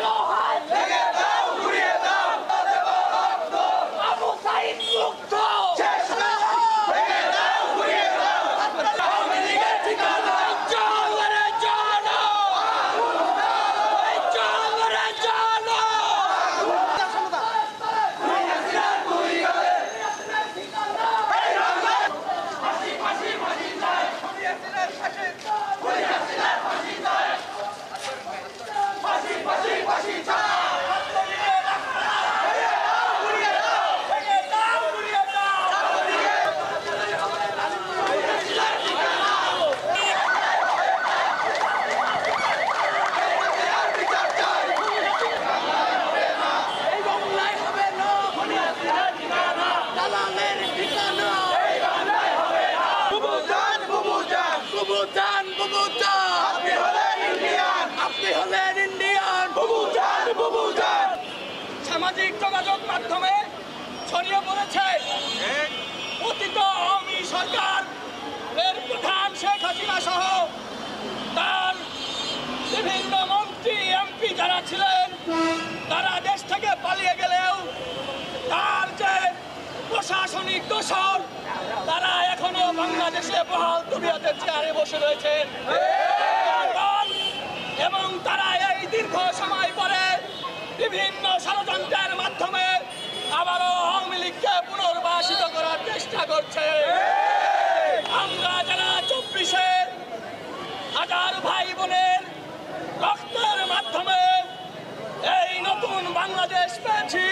কালো হাত ভেঙে দাও, ঘুরিয়ে দাও, দেব রক্ত। আবু সাঈদ মুক্ত। শেষ কথা ভেঙে দাও, ঘুরিয়ে দাও। আওয়ামী লীগের ঠিকানা চল রে চল, চল রে চল। সামাজিক যোগাযোগ মাধ্যমে ছড়িয়ে পড়েছে অতীত আওয়ামী সরকার এর প্রধান শেখ হাসিনা সহ তার বিভিন্ন মন্ত্রী এমপি যারা ছিলেন তারা দেশ থেকে পালিয়ে গেলেও তার যে প্রশাসনিক দোষর তারা এখনো বাংলাদেশে বহাল তবিয়তের চেয়ারে বসে রয়েছেন এবং তারা এই দীর্ঘ সময় পরে বিভিন্ন ষড়যন্ত্রের মাধ্যমে আবারও আওয়ামী লীগকে পুনর্বাসিত করার চেষ্টা করছে। আমরা যারা 24 হাজার ভাই বোনের রক্তের মাধ্যমে এই নতুন বাংলাদেশ পেয়েছি,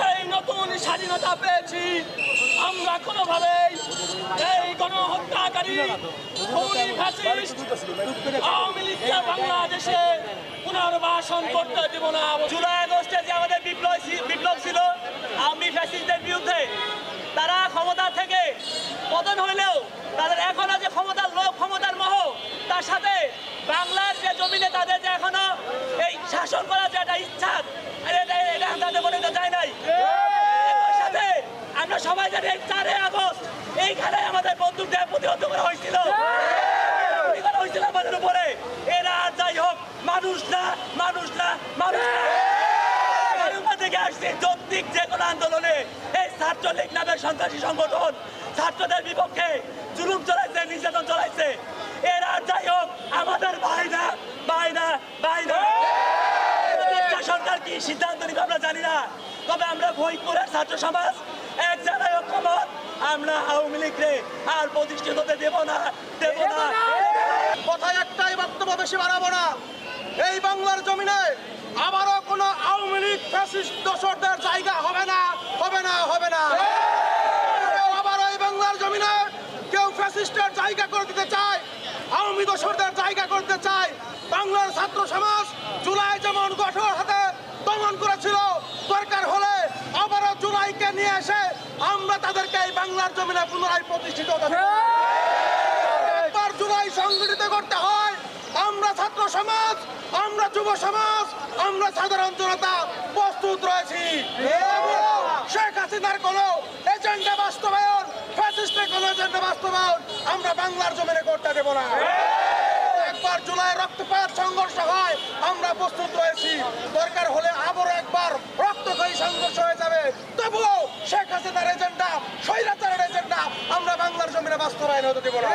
এই নতুন স্বাধীনতা পেয়েছি, আমরা কোনোভাবেই এই গণহত্যাকারী খুনি ফ্যাসিস্ট আওয়ামী লীগকে বাংলাদেশে পুনর্বাসন করতে দেব না। জুলাই আগস্টে যে আমাদের বিপ্লব ছিল আওয়ামী ফ্যাসিস্টদের বিরুদ্ধে, তারা ক্ষমতা থেকে পতন হইলেও তাদের এখনো যে ক্ষমতার লোভ, ক্ষমতার মোহ, তার সাথে বাংলার যে জমিনে তাদের যে এখনো এই শাসন করার যে একটা ইচ্ছা, এটা তাদের মনে যায় নাই। সাথে আমরা সবাই জানি 4 আগস্ট এইখানে আমাদের বন্ধুদের প্রতিহত করা হয়েছিল আমাদের উপরে। এরা যাই হোক মানুষ না, মানুষ না, মানুষ থেকে আসছে যৌক্তিক যে কোনো আন্দোলনে এই ছাত্রলীগ নামের সন্ত্রাসী সংগঠন ছাত্রদের বিপক্ষে জুলুম চালাইছে, নির্যাতন চালাইছে। এরা যাই হোক আমাদের ভাই না, ভাই না, ভাই না। সরকার কি সিদ্ধান্ত নিবে আমরা জানি না, তবে আমরা ফরিদপুরের ছাত্র সমাজ এক জায়গায় ঐক্যমত, আমরা আওয়ামী লীগকে আর প্রতিষ্ঠিত হতে দেব না, দেব না। কথায় একটাই বক্তব্য, বেশি বাড়াবো না। এই বাংলার জমিনে আবারও কোনো আওয়ামী লীগ ফ্যাসিস্ট দোসরদের জায়গা হবে না, হবে না, হবে না। আবারও এই বাংলার জমিনে কেউ ফ্যাসিস্টের জায়গা করে দিতে চায়, আওয়ামী দোসরদের জায়গা করতে চায়। বাংলার ছাত্র সমাজ জুলাই যেমন কঠোর হাতে দমন করেছিল, দরকার হলে আবারও জুলাইকে নিয়ে এসে আমরা তাদেরকে এই বাংলার জমিনে পুনরায় প্রতিষ্ঠিত জুলাই সংগঠিত করতে হয়। আমরা ছাত্র সমাজ, আমরা যুব সমাজ, আমরা সাধারণ জনতা প্রস্তুত রয়েছি। শেখ হাসিনার কোন এজেন্ডা বাস্তবায়ন, ফ্যাসিস্টের কোন এজেন্ডা বাস্তবায়ন আমরা বাংলার জমিনে করতে দেব না। একবার জুলাই রক্তপাত সংঘর্ষ হয়, আমরা প্রস্তুত রয়েছি। দরকার হলে আবারও একবার রক্তক্ষয়ী সংঘর্ষ হয়ে যাবে, তবুও শেখ হাসিনার এজেন্ডা, স্বৈরাচারের এজেন্ডা আমরা বাংলার জমিনে বাস্তবায়ন হতে দেব না।